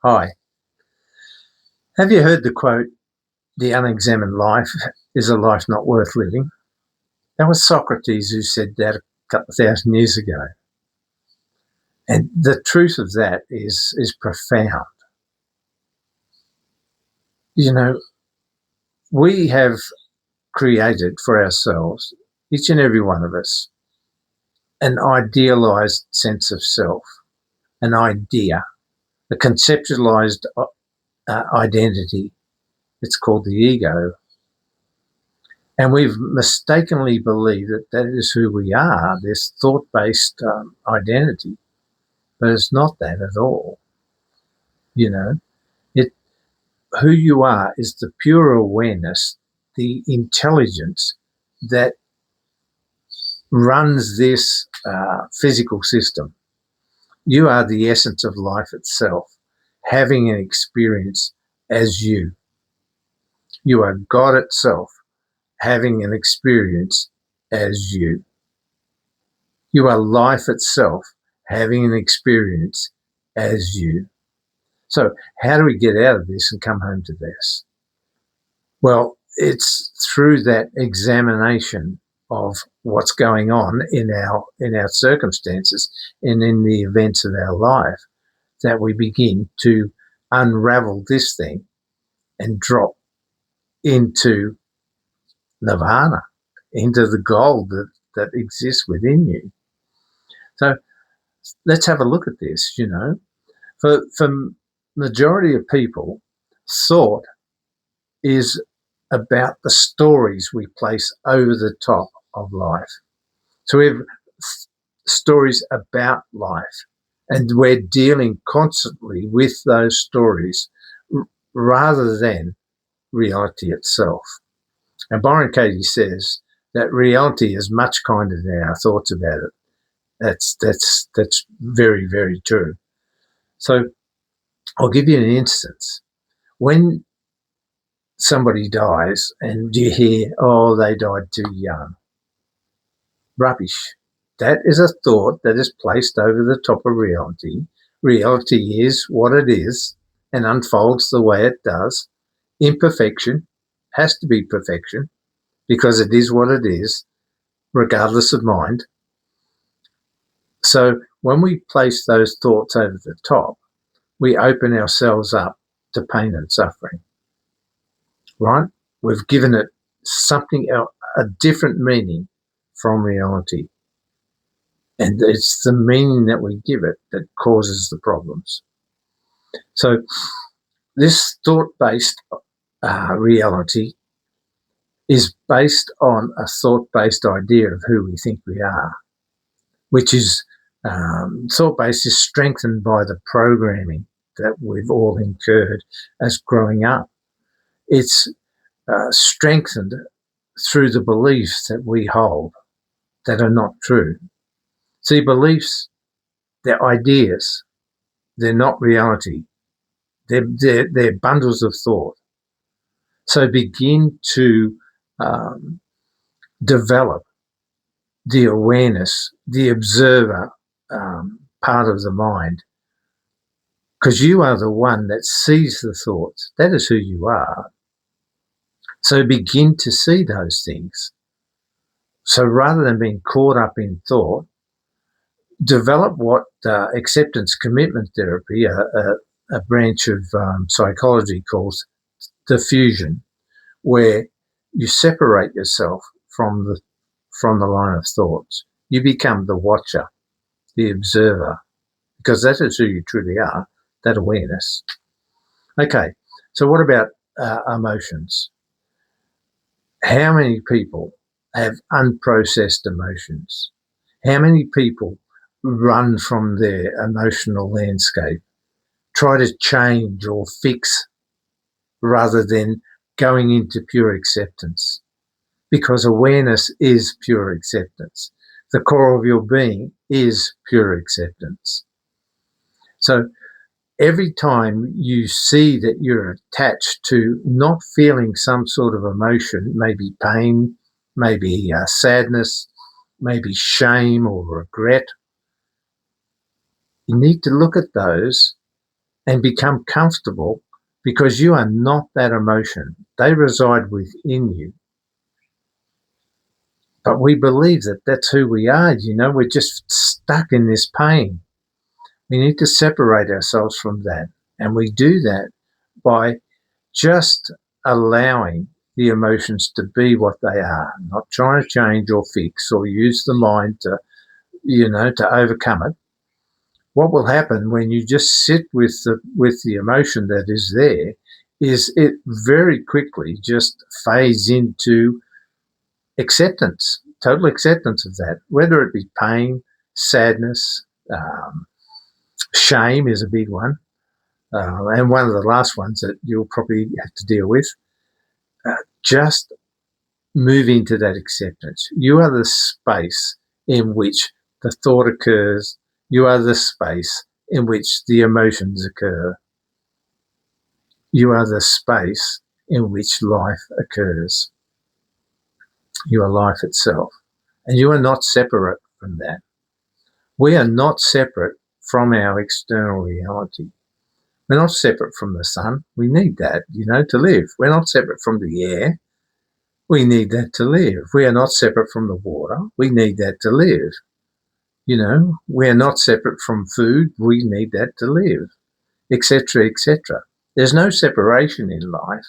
Hi. Have you heard the quote, "The unexamined life is a life not worth living"? That was Socrates who said that a couple of thousand years ago. And the truth of that is profound. You know, we have created for ourselves, each and every one of us, an idealized sense of self, an idea, a conceptualized identity. It's called the ego. And we've mistakenly believed that that is who we are, this thought-based identity. But it's not that at all. You know, it who you are is the pure awareness, the intelligence that runs this physical system. You are the essence of life itself, having an experience as you. You are God itself, having an experience as you. You are life itself, having an experience as you. So how do we get out of this and come home to this? Well, it's through that examination of what's going on in our circumstances and in the events of our life that we begin to unravel this thing and drop into nirvana, into the gold that exists within you. So let's have a look at this. For majority of people, thought is about the stories we place over the top of life. So we have stories about life, and we're dealing constantly with those stories rather than reality itself. And Byron Katie says that reality is much kinder than our thoughts about it. That's very, very true. So I'll give you an instance. When somebody dies and you hear, oh, they died too young. Rubbish. That is a thought that is placed over the top of reality. Reality is what it is and unfolds the way it does. Imperfection has to be perfection because it is what it is, regardless of mind. So when we place those thoughts over the top, we open ourselves up to pain and suffering, right? We've given it something else, a different meaning from reality. And it's the meaning that we give it that causes the problems. So this thought-based reality is based on a thought-based idea of who we think we are, which is thought-based is strengthened by the programming that we've all incurred as growing up. It's strengthened through the beliefs that we hold that are not true. See, beliefs, they're ideas. They're not reality. They're bundles of thought. So begin to develop the awareness, the observer part of the mind, because you are the one that sees the thoughts. That is who you are. So begin to see those things. So rather than being caught up in thought, develop what acceptance commitment therapy, a branch of psychology, calls diffusion, where you separate yourself from the line of thoughts. You become the watcher, the observer, because that is who you truly are, that awareness. Okay, so what about emotions? How many people have unprocessed emotions? How many people run from their emotional landscape, try to change or fix rather than going into pure acceptance? Because awareness is pure acceptance. The core of your being is pure acceptance. So every time you see that you're attached to not feeling some sort of emotion, maybe pain, maybe sadness, maybe shame or regret, you need to look at those and become comfortable because you are not that emotion. They reside within you. But we believe that that's who we are. We're just stuck in this pain. We need to separate ourselves from that. And we do that by just allowing the emotions to be what they are, not trying to change or fix or use the mind to overcome it. What will happen when you just sit with the emotion that is there is it very quickly just fades into acceptance, total acceptance of that, whether it be pain, sadness, shame is a big one, and one of the last ones that you'll probably have to deal with. Just move into that acceptance. You are the space in which the thought occurs. You are the space in which the emotions occur. You are the space in which life occurs. You are life itself. And you are not separate from that. We are not separate from our external reality. We're not separate from the sun. We need that, to live. We're not separate from the air. We need that to live. We are not separate from the water. We need that to live. We are not separate from food. We need that to live, etc., etc. There's no separation in life.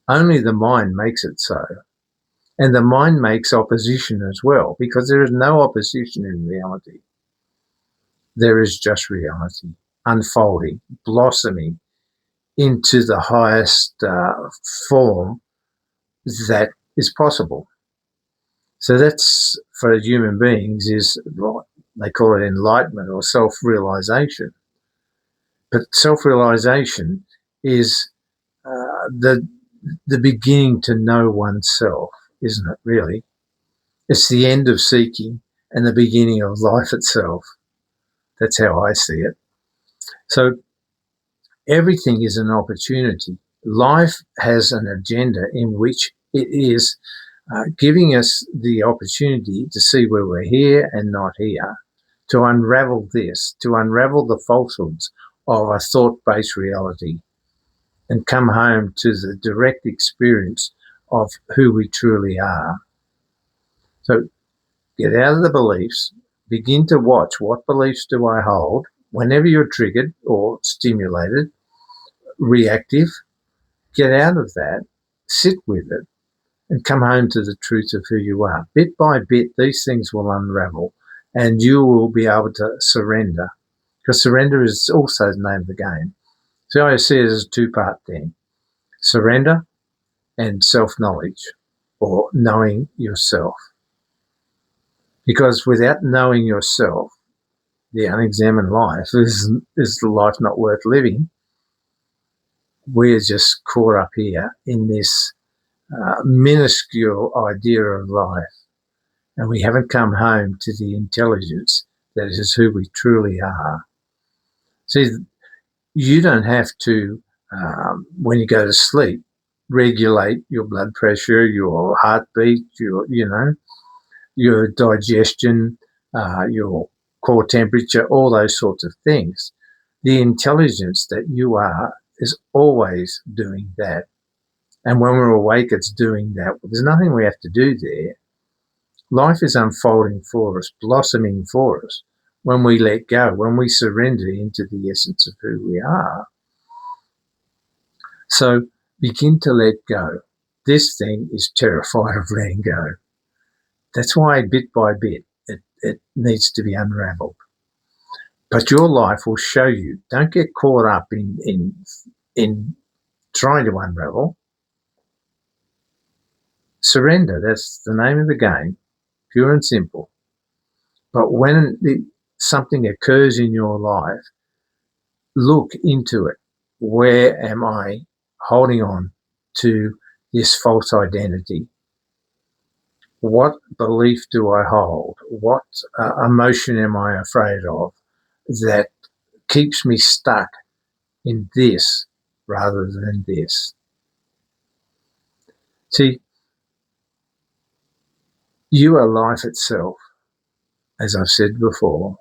Only the mind makes it so. And the mind makes opposition as well, because there is no opposition in reality. There is just reality unfolding, blossoming into the highest form that is possible. So that's, for human beings, is what they call it enlightenment or self-realization. But self-realization is the beginning to know oneself, isn't it, really? It's the end of seeking and the beginning of life itself. That's how I see it. So everything is an opportunity. Life has an agenda in which it is giving us the opportunity to see where we're here and not here, to unravel this, to unravel the falsehoods of a thought-based reality and come home to the direct experience of who we truly are. So get out of the beliefs, begin to watch what beliefs do I hold whenever you're triggered or stimulated, reactive. Get out of that, sit with it, and come home to the truth of who you are. Bit by bit, these things will unravel and you will be able to surrender, because surrender is also the name of the game. So I see it as a two-part thing: surrender and self-knowledge, or knowing yourself. Because without knowing yourself, the unexamined life is the life not worth living. We're just caught up here in this minuscule idea of life, and we haven't come home to the intelligence that is who we truly are. See, you don't have to, when you go to sleep, regulate your blood pressure, your heartbeat, your digestion, your core temperature, all those sorts of things. The intelligence that you are is always doing that. And when we're awake, it's doing that. There's nothing we have to do there. Life is unfolding for us, blossoming for us, when we let go, when we surrender into the essence of who we are. So begin to let go. This thing is terrified of letting go. That's why bit by bit it needs to be unraveled. But your life will show you. Don't get caught up in trying to unravel. Surrender, that's the name of the game, pure and simple. But when something occurs in your life, look into it. Where am I holding on to this false identity? What belief do I hold? What emotion am I afraid of that keeps me stuck in this rather than this? See, you are life itself, as I've said before,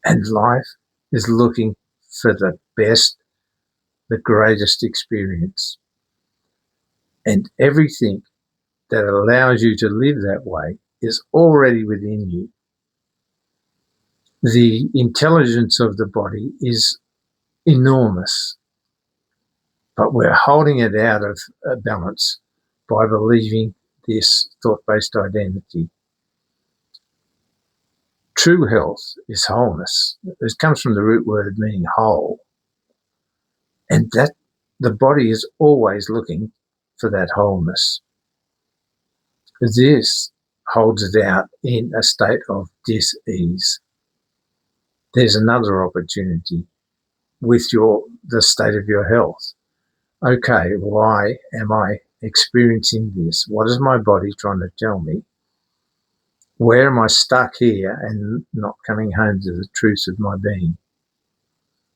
and life is looking for the best, the greatest experience. And everything that allows you to live that way is already within you. The intelligence of the body is enormous, but we're holding it out of balance by believing this thought-based identity. True health is wholeness. It comes from the root word meaning whole. And that the body is always looking for that wholeness. This holds it out in a state of dis-ease. There's another opportunity with the state of your health. Okay, why am I experiencing this? What is my body trying to tell me? Where am I stuck here and not coming home to the truth of my being?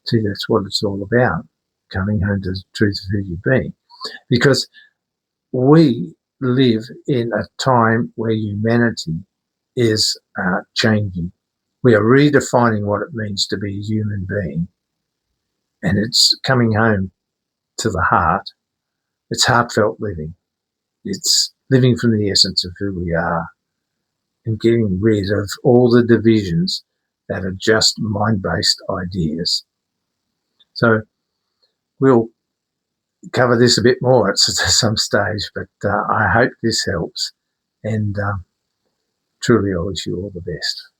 See, that's what it's all about, coming home to the truth of who you're being. Because we live in a time where humanity is changing. We are redefining what it means to be a human being. And it's coming home to the heart. It's heartfelt living. It's living from the essence of who we are and getting rid of all the divisions that are just mind-based ideas. So we'll cover this a bit more at some stage, but I hope this helps, and truly I wish you all the best.